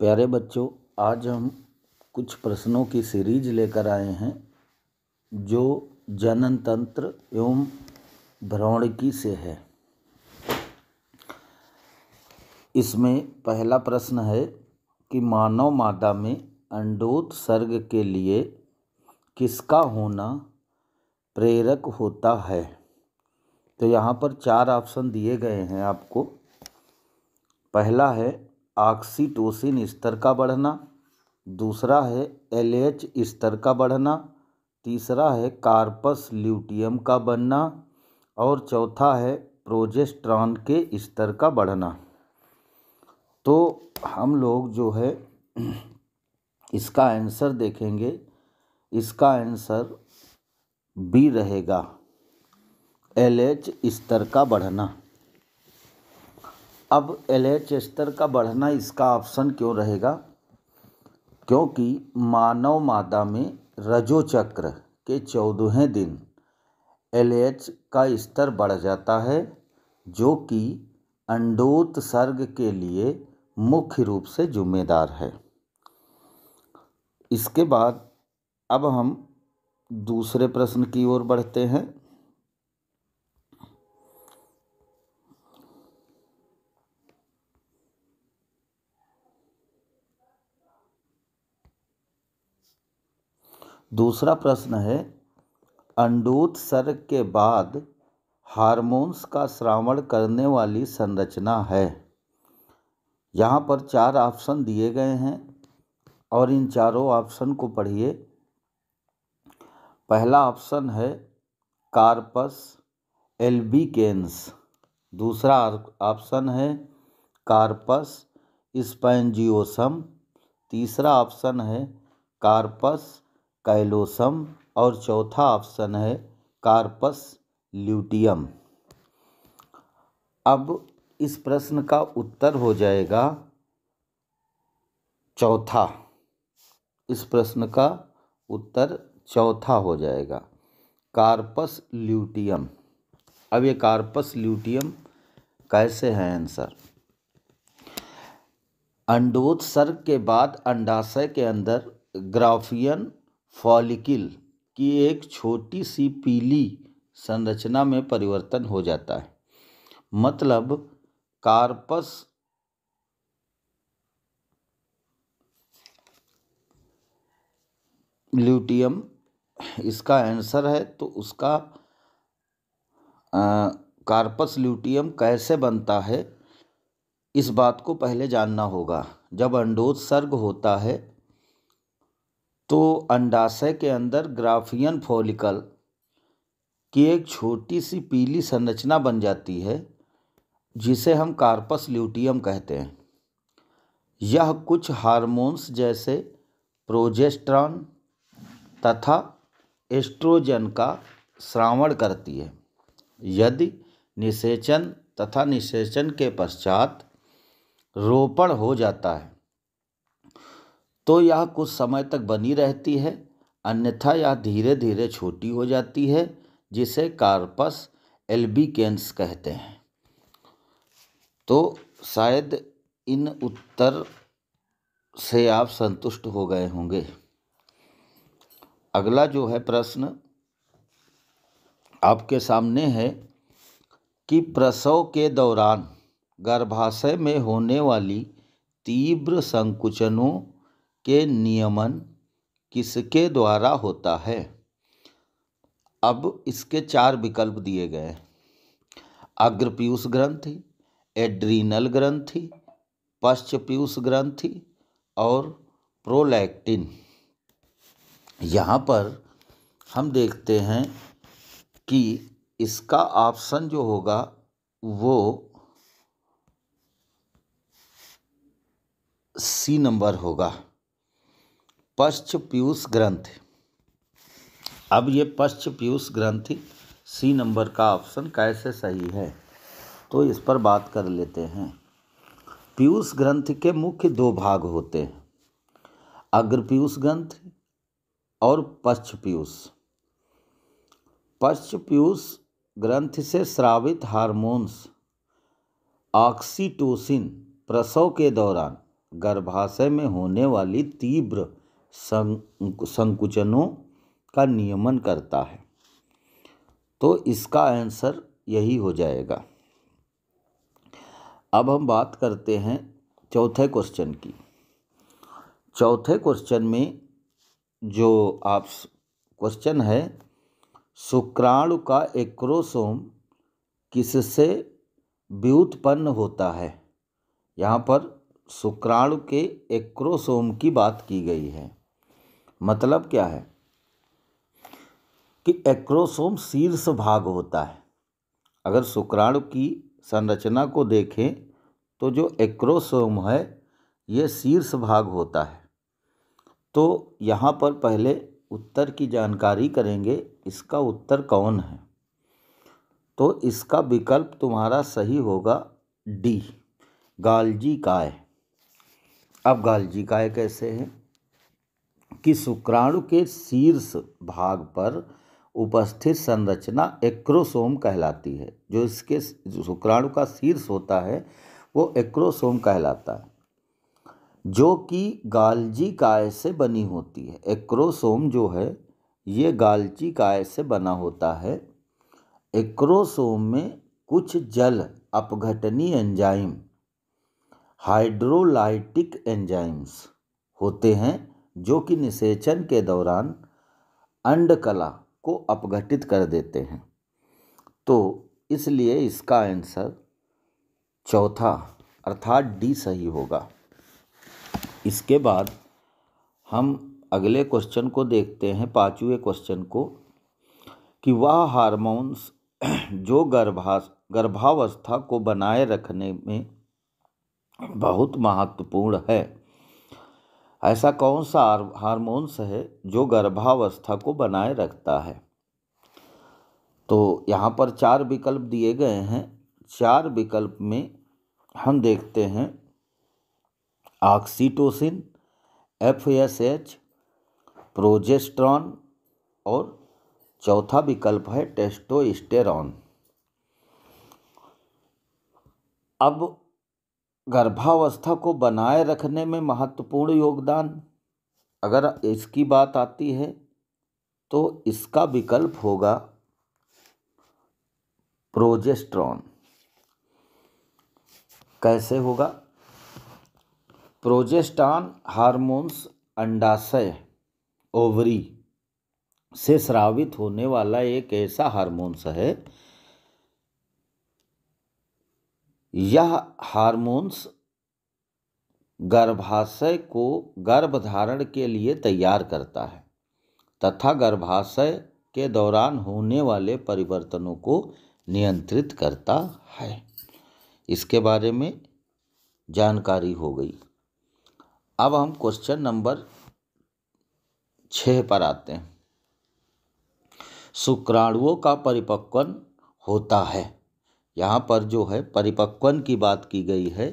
प्यारे बच्चों, आज हम कुछ प्रश्नों की सीरीज लेकर आए हैं जो जनन तंत्र एवं भ्रमणिकी से है। इसमें पहला प्रश्न है कि मानव मादा में अंडोत्सर्ग के लिए किसका होना प्रेरक होता है। तो यहाँ पर 4 ऑप्शन दिए गए हैं आपको। पहला है ऑक्सीटोसिन स्तर का बढ़ना, दूसरा है LH स्तर का बढ़ना, तीसरा है कार्पस ल्यूटियम का बनना और चौथा है प्रोजेस्टेरॉन के स्तर का बढ़ना। तो हम लोग जो है इसका आंसर देखेंगे। इसका आंसर बी रहेगा, LH स्तर का बढ़ना। अब LH स्तर का बढ़ना इसका ऑप्शन क्यों रहेगा? क्योंकि मानव मादा में रजोचक्र के 14वें दिन LH का स्तर बढ़ जाता है, जो कि अंडोत्सर्ग के लिए मुख्य रूप से जिम्मेदार है। इसके बाद अब हम दूसरे प्रश्न की ओर बढ़ते हैं। दूसरा प्रश्न है, अंडोत्सर्ग के बाद हार्मोन्स का स्रावण करने वाली संरचना है। यहाँ पर 4 ऑप्शन दिए गए हैं और इन चारों ऑप्शन को पढ़िए। पहला ऑप्शन है कार्पस एल्बिकेंस, दूसरा ऑप्शन है कार्पस स्पैंजियोसम, तीसरा ऑप्शन है कार्पस कैलोसम और चौथा ऑप्शन है कार्पस ल्यूटियम। अब इस प्रश्न का उत्तर हो जाएगा चौथा। इस प्रश्न का उत्तर चौथा हो जाएगा, कार्पस ल्यूटियम। अब ये कार्पस ल्यूटियम कैसे है आंसर? अंडोत्सर्ग के बाद अंडाशय के अंदर ग्राफियन फॉलिकल की एक छोटी सी पीली संरचना में परिवर्तन हो जाता है। मतलब कार्पस ल्यूटियम इसका आंसर है। तो उसका कार्पस ल्यूटियम कैसे बनता है, इस बात को पहले जानना होगा। जब अंडोत्सर्ग होता है तो अंडाशय के अंदर ग्राफियन फॉलिकल की एक छोटी सी पीली संरचना बन जाती है, जिसे हम कार्पस ल्यूटियम कहते हैं। यह कुछ हार्मोन्स जैसे प्रोजेस्टेरॉन तथा एस्ट्रोजन का स्रावण करती है। यदि निषेचन तथा निषेचन के पश्चात रोपण हो जाता है तो यह कुछ समय तक बनी रहती है, अन्यथा यह धीरे धीरे छोटी हो जाती है, जिसे कार्पस एल्बिकेंस कहते हैं। तो शायद इन उत्तर से आप संतुष्ट हो गए होंगे। अगला जो है प्रश्न आपके सामने है कि प्रसव के दौरान गर्भाशय में होने वाली तीव्र संकुचनों के नियमन किसके द्वारा होता है? अब इसके 4 विकल्प दिए गए हैं। अग्रपीयूष ग्रंथि, एड्रीनल ग्रंथि, पश्चपीयूष ग्रंथि और प्रोलैक्टिन। यहाँ पर हम देखते हैं कि इसका ऑप्शन जो होगा वो सी नंबर होगा, पश्चपीयूष ग्रंथि। अब ये पश्चपीयूष ग्रंथि सी नंबर का ऑप्शन कैसे सही है, तो इस पर बात कर लेते हैं। पीयूष ग्रंथि के मुख्य 2 भाग होते हैं, अग्रपीयूष ग्रंथि और पश्चपीयूष। पश्चपीयूष ग्रंथि से स्रावित हार्मोन्स ऑक्सीटोसिन प्रसव के दौरान गर्भाशय में होने वाली तीव्र संकुचनों का नियमन करता है। तो इसका आंसर यही हो जाएगा। अब हम बात करते हैं चौथे क्वेश्चन की। चौथे क्वेश्चन में जो आप क्वेश्चन है, शुक्राणु का एक्रोसोम किससे व्युत्पन्न होता है। यहाँ पर शुक्राणु के एक्रोसोम की बात की गई है। मतलब क्या है कि एक्रोसोम शीर्ष भाग होता है। अगर शुक्राणु की संरचना को देखें तो जो एक्रोसोम है ये शीर्ष भाग होता है। तो यहाँ पर पहले उत्तर की जानकारी करेंगे, इसका उत्तर कौन है। तो इसका विकल्प तुम्हारा सही होगा डी, गाल्जी काय। अब गाल्जी काय कैसे है कि शुक्राणु के शीर्ष भाग पर उपस्थित संरचना एक्रोसोम कहलाती है। जो इसके शुक्राणु का शीर्ष होता है वो एक्रोसोम कहलाता है, जो कि गाल्जी काय से बनी होती है। एक्रोसोम जो है ये गाल्जी काय से बना होता है। एक्रोसोम में कुछ जल अपघटनीय एंजाइम, हाइड्रोलाइटिक एंजाइम्स होते हैं जो कि निषेचन के दौरान अंडकला को अपघटित कर देते हैं। तो इसलिए इसका आंसर चौथा अर्थात डी सही होगा। इसके बाद हम अगले क्वेश्चन को देखते हैं, पांचवें क्वेश्चन को, कि वह हार्मोन्स जो गर्भावस्था को बनाए रखने में बहुत महत्वपूर्ण है, ऐसा कौन सा हार्मोन्स है जो गर्भावस्था को बनाए रखता है। तो यहाँ पर 4 विकल्प दिए गए हैं। 4 विकल्प में हम देखते हैं ऑक्सीटोसिन, FSH, प्रोजेस्टेरॉन और चौथा विकल्प है टेस्टोस्टेरॉन। अब गर्भावस्था को बनाए रखने में महत्वपूर्ण योगदान अगर इसकी बात आती है तो इसका विकल्प होगा प्रोजेस्टेरॉन। कैसे होगा? प्रोजेस्टेरॉन हार्मोन्स अंडाशय, ओवरी से स्रावित होने वाला एक ऐसा हार्मोन्स है। यह हार्मोन्स गर्भाशय को गर्भधारण के लिए तैयार करता है तथा गर्भाशय के दौरान होने वाले परिवर्तनों को नियंत्रित करता है। इसके बारे में जानकारी हो गई। अब हम क्वेश्चन नंबर 6 पर आते हैं। शुक्राणुओं का परिपक्वन होता है। यहाँ पर जो है परिपक्वन की बात की गई है,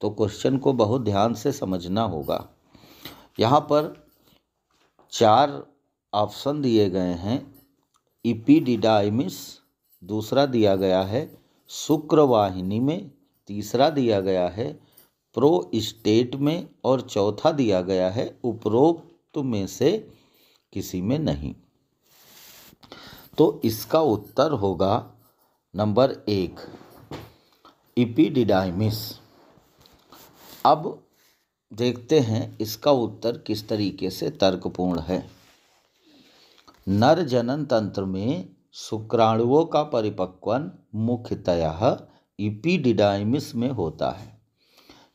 तो क्वेश्चन को बहुत ध्यान से समझना होगा। यहाँ पर 4 ऑप्शन दिए गए हैं। इपिडिडाइमिस दूसरा दिया गया है, शुक्रवाहिनी में तीसरा दिया गया है, प्रोस्टेट में और चौथा दिया गया है उपरोक्त में से किसी में नहीं। तो इसका उत्तर होगा नंबर 1, इपिडिडाइमिस। अब देखते हैं इसका उत्तर किस तरीके से तर्कपूर्ण है। नर जनन तंत्र में शुक्राणुओं का परिपक्वन मुख्यतः इपिडिडाइमिस में होता है।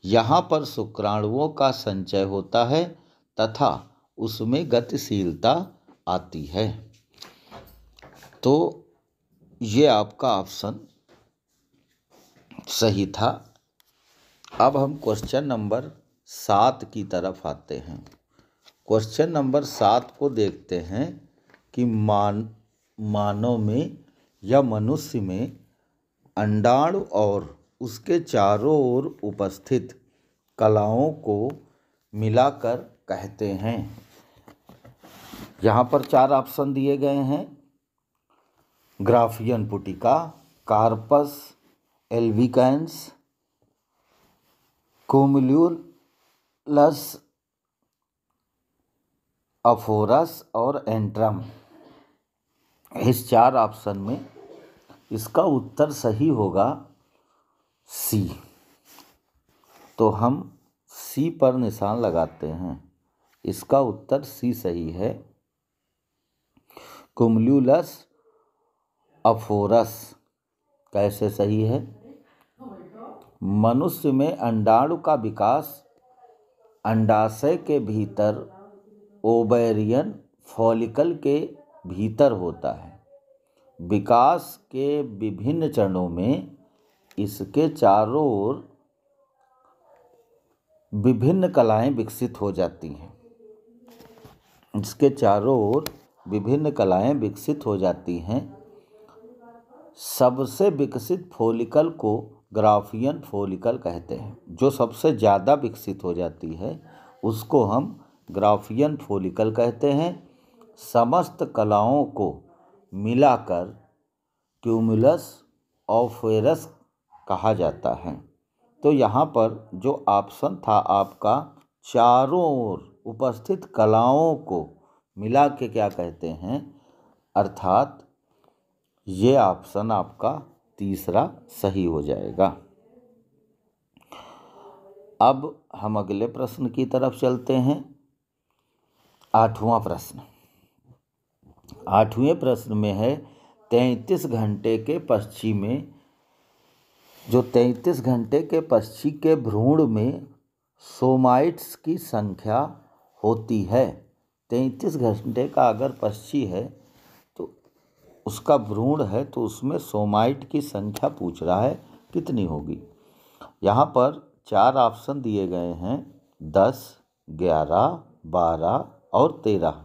यहाँ पर शुक्राणुओं का संचय होता है तथा उसमें गतिशीलता आती है। तो ये आपका ऑप्शन सही था। अब हम क्वेश्चन नंबर 7 की तरफ आते हैं। क्वेश्चन नंबर 7 को देखते हैं कि मानव में या मनुष्य में अंडाणु और उसके चारों ओर उपस्थित कलाओं को मिलाकर कहते हैं। यहाँ पर 4 ऑप्शन दिए गए हैं। ग्राफियन पुटिका, कार्पस एल्बिकैंस, कोमुल्यूल कुमुलस, अफोरस और एंट्रम। इस 4 ऑप्शन में इसका उत्तर सही होगा सी। तो हम सी पर निशान लगाते हैं। इसका उत्तर सी सही है। कुमुलस अफोरस कैसे सही है? मनुष्य में अंडाणु का विकास अंडाशय के भीतर ओवेरियन फॉलिकल के भीतर होता है। विकास के विभिन्न चरणों में इसके चारों ओर विभिन्न कलाएं विकसित हो जाती हैं। इसके चारों ओर विभिन्न कलाएं विकसित हो जाती हैं। सबसे विकसित फॉलिकल को ग्राफियन फॉलिकल कहते हैं। जो सबसे ज़्यादा विकसित हो जाती है उसको हम ग्राफियन फॉलिकल कहते हैं। समस्त कलाओं को मिलाकर क्यूमुलस ऑफेरस कहा जाता है। तो यहाँ पर जो ऑप्शन था आपका, चारों ओर उपस्थित कलाओं को मिला के क्या कहते हैं, अर्थात ये ऑप्शन आपका तीसरा सही हो जाएगा। अब हम अगले प्रश्न की तरफ चलते हैं। 8वां प्रश्न। 8वें प्रश्न में है 33 घंटे के पक्षी में, जो 33 घंटे के पक्षी के भ्रूण में सोमाइट्स की संख्या होती है। 33 घंटे का अगर पक्षी है तो उसका भ्रूण है, तो उसमें सोमाइट की संख्या पूछ रहा है कितनी होगी। यहाँ पर 4 ऑप्शन दिए गए हैं, 10, 11, 12 और 13।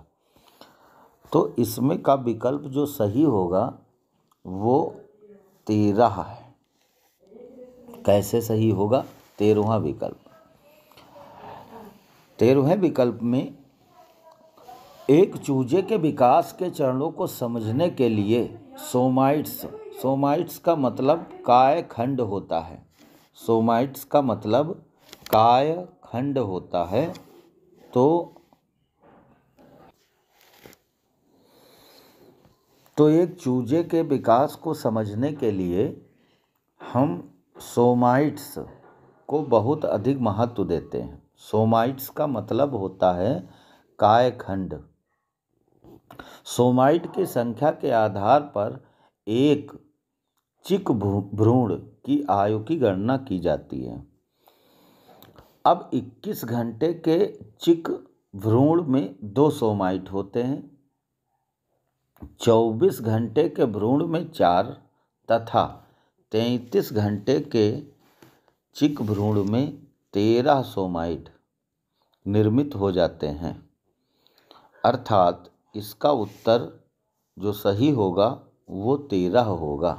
तो इसमें का विकल्प जो सही होगा वो 13 है। कैसे सही होगा? 13वां विकल्प। 13वें विकल्प में एक चूजे के विकास के चरणों को समझने के लिए सोमाइट्स का मतलब कायखंड होता है। सोमाइट्स का मतलब कायखंड होता है। तो एक चूजे के विकास को समझने के लिए हम सोमाइट्स को बहुत अधिक महत्व देते हैं। सोमाइट्स का मतलब होता है कायखंड। सोमाइट की संख्या के आधार पर एक चिक भ्रूण की आयु की गणना की जाती है। अब 21 घंटे के चिक भ्रूण में 2 सोमाइट होते हैं। 24 घंटे के भ्रूण में 4 तथा 33 घंटे के चिक भ्रूण में 13 सोमाइट निर्मित हो जाते हैं। अर्थात इसका उत्तर जो सही होगा वो 13 होगा।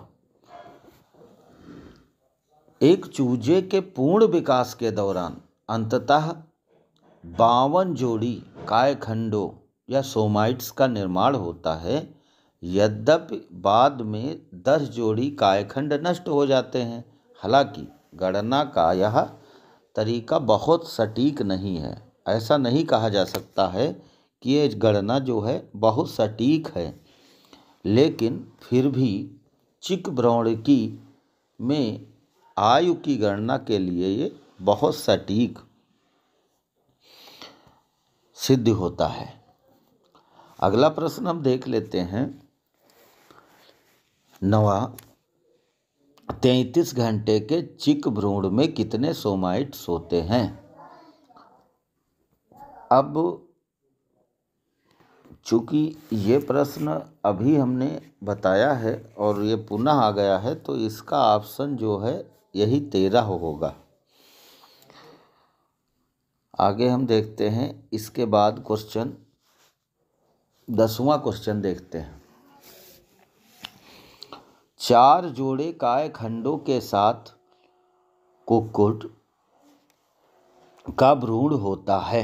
एक चूजे के पूर्ण विकास के दौरान अंततः 52 जोड़ी कायखंडों या सोमाइट्स का निर्माण होता है। यद्यपि बाद में 10 जोड़ी कायखंड नष्ट हो जाते हैं। हालांकि गणना का यह तरीका बहुत सटीक नहीं है। ऐसा नहीं कहा जा सकता है कि ये गणना जो है बहुत सटीक है, लेकिन फिर भी चिक भ्रूणकी में आयु की गणना के लिए ये बहुत सटीक सिद्ध होता है। अगला प्रश्न हम देख लेते हैं। 9वां, 33 घंटे के चिक भ्रूण में कितने सोमाइट्स होते हैं? अब चूँकि ये प्रश्न अभी हमने बताया है और ये पुनः आ गया है, तो इसका ऑप्शन जो है यही 13 होगा। आगे हम देखते हैं। इसके बाद क्वेश्चन 10वां क्वेश्चन देखते हैं। 4 जोड़े कायखंडों के साथ कुक्कुट का भ्रूण होता है।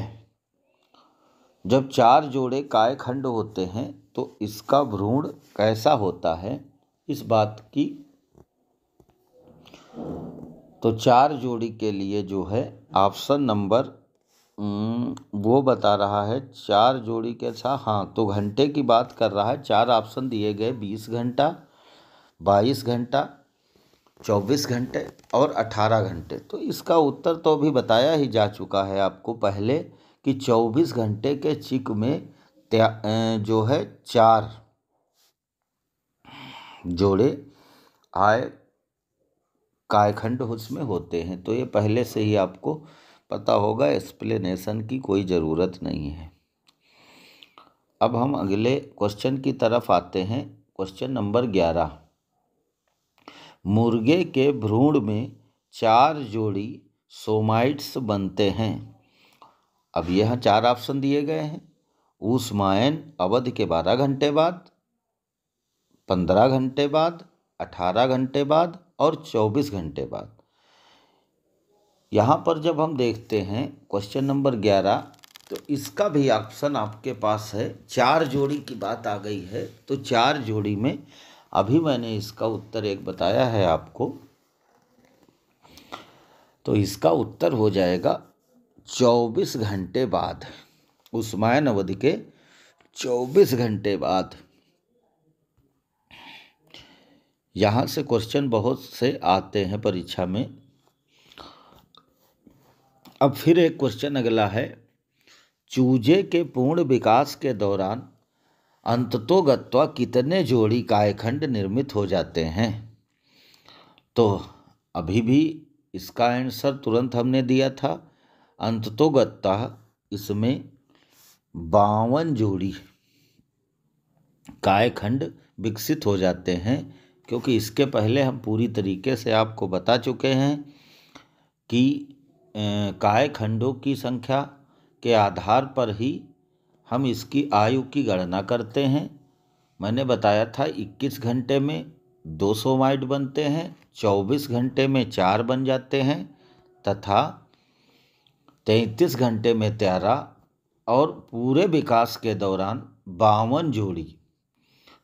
जब 4 जोड़े कायखंड होते हैं तो इसका भ्रूण कैसा होता है, इस बात की तो 4 जोड़ी के लिए जो है ऑप्शन नंबर वो बता रहा है 4 जोड़ी के साथ, हाँ तो घंटे की बात कर रहा है। 4 ऑप्शन दिए गए, 20 घंटा, 22 घंटा, 24 घंटे और 18 घंटे। तो इसका उत्तर तो अभी बताया ही जा चुका है आपको पहले कि 24 घंटे के चिक में जो है 4 जोड़े आय कायखंड उसमें होते हैं। तो ये पहले से ही आपको पता होगा, एक्सप्लेनेशन की कोई ज़रूरत नहीं है। अब हम अगले क्वेश्चन की तरफ आते हैं। Question number 11। मुर्गे के भ्रूण में 4 जोड़ी सोमाइट्स बनते हैं। अब यह 4 ऑप्शन दिए गए हैं। ऊष्मायन अवधि के 12 घंटे बाद, 15 घंटे बाद, 18 घंटे बाद और 24 घंटे बाद। यहाँ पर जब हम देखते हैं क्वेश्चन नंबर 11, तो इसका भी ऑप्शन आपके पास है। 4 जोड़ी की बात आ गई है, तो 4 जोड़ी में अभी मैंने इसका उत्तर एक बताया है आपको, तो इसका उत्तर हो जाएगा 24 घंटे बाद, ऊष्मायन अवधि के 24 घंटे बाद। यहाँ से क्वेश्चन बहुत से आते हैं परीक्षा में। अब फिर एक क्वेश्चन अगला है, चूजे के पूर्ण विकास के दौरान अंततोगत्वा कितने जोड़ी कायखंड निर्मित हो जाते हैं। तो अभी भी इसका आंसर तुरंत हमने दिया था। अंततोगत्वा इसमें 52 जोड़ी कायखंड विकसित हो जाते हैं, क्योंकि इसके पहले हम पूरी तरीके से आपको बता चुके हैं कि कायखंडों की संख्या के आधार पर ही हम इसकी आयु की गणना करते हैं। मैंने बताया था 21 घंटे में 2 सोमाइट बनते हैं, 24 घंटे में 4 बन जाते हैं तथा 33 घंटे में 13 और पूरे विकास के दौरान 52 जोड़ी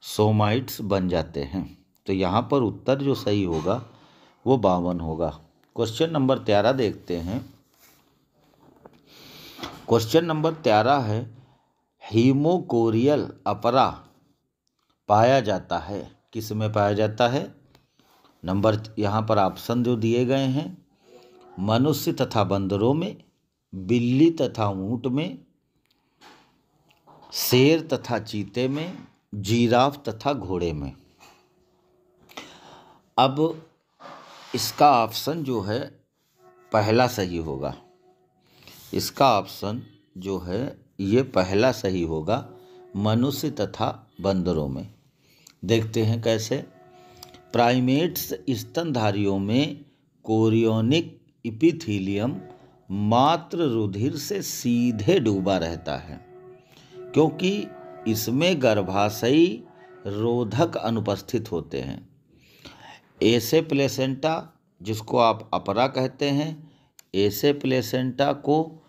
सोमाइट्स बन जाते हैं। तो यहाँ पर उत्तर जो सही होगा वो 52 होगा। क्वेश्चन नंबर 13 देखते हैं। क्वेश्चन नंबर 13 है, हीमोकोरियल अपरा पाया जाता है, किस में पाया जाता है। नंबर यहाँ पर ऑप्शन जो दिए गए हैं, मनुष्य तथा बंदरों में, बिल्ली तथा ऊंट में, शेर तथा चीते में, जिराफ तथा घोड़े में। अब इसका ऑप्शन जो है पहला सही होगा। इसका ऑप्शन जो है ये पहला सही होगा, मनुष्य तथा बंदरों में। देखते हैं कैसे। प्राइमेट्स स्तनधारियों में कोरियोनिक इपिथीलियम मात्र रुधिर से सीधे डूबा रहता है, क्योंकि इसमें गर्भाशयी रोधक अनुपस्थित होते हैं। ऐसे प्लेसेंटा, जिसको आप अपरा कहते हैं, ऐसे प्लेसेंटा को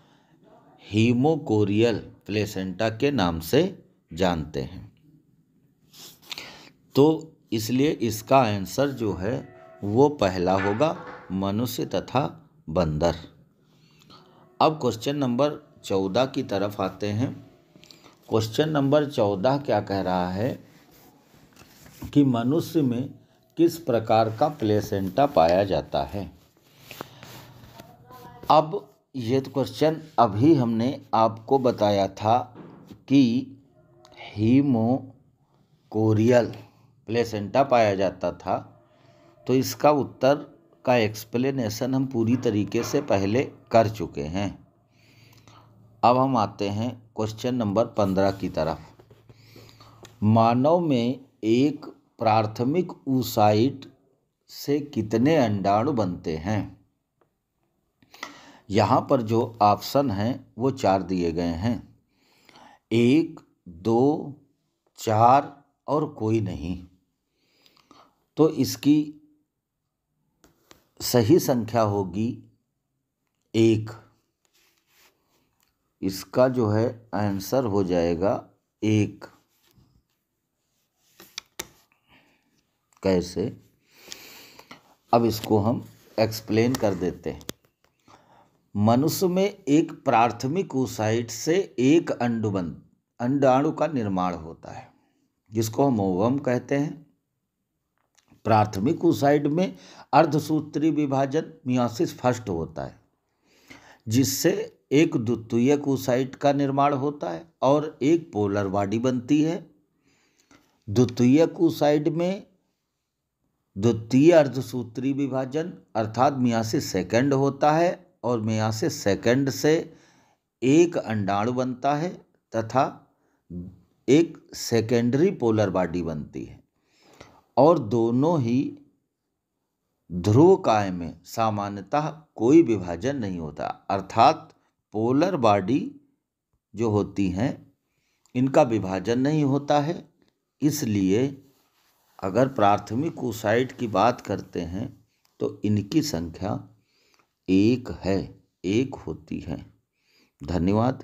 हीमोकोरियल प्लेसेंटा के नाम से जानते हैं। तो इसलिए इसका आंसर जो है वो पहला होगा, मनुष्य तथा बंदर। अब क्वेश्चन नंबर 14 की तरफ आते हैं। क्वेश्चन नंबर 14 क्या कह रहा है कि मनुष्य में किस प्रकार का प्लेसेंटा पाया जाता है। अब ये क्वेश्चन अभी हमने आपको बताया था कि हीमोकोरियल प्लेसेंटा पाया जाता था, तो इसका उत्तर का एक्सप्लेनेशन हम पूरी तरीके से पहले कर चुके हैं। अब हम आते हैं क्वेश्चन नंबर 15 की तरफ। मानव में एक प्राथमिक oocyte से कितने अंडाणु बनते हैं। यहाँ पर जो ऑप्शन हैं वो 4 दिए गए हैं, 1, 2, 4 और कोई नहीं। तो इसकी सही संख्या होगी 1। इसका जो है आंसर हो जाएगा 1। कैसे, अब इसको हम एक्सप्लेन कर देते हैं। मनुष्य में एक प्राथमिक oocyte से एक अंडाणु का निर्माण होता है, जिसको हम ओवम कहते हैं। प्राथमिक oocyte में अर्धसूत्री विभाजन मियोसिस फर्स्ट होता है, जिससे एक द्वितीयक oocyte का निर्माण होता है और एक पोलर बॉडी बनती है। द्वितीयक oocyte में द्वितीय अर्धसूत्री विभाजन अर्थात मियोसिस सेकंड होता है और मियोसिस सेकंड से एक अंडाणु बनता है तथा एक सेकेंडरी पोलर बॉडी बनती है, और दोनों ही ध्रुवकाय में सामान्यतः कोई विभाजन नहीं होता, अर्थात पोलर बॉडी जो होती हैं इनका विभाजन नहीं होता है। इसलिए अगर प्राथमिक oocyte की बात करते हैं तो इनकी संख्या एक होती है। धन्यवाद।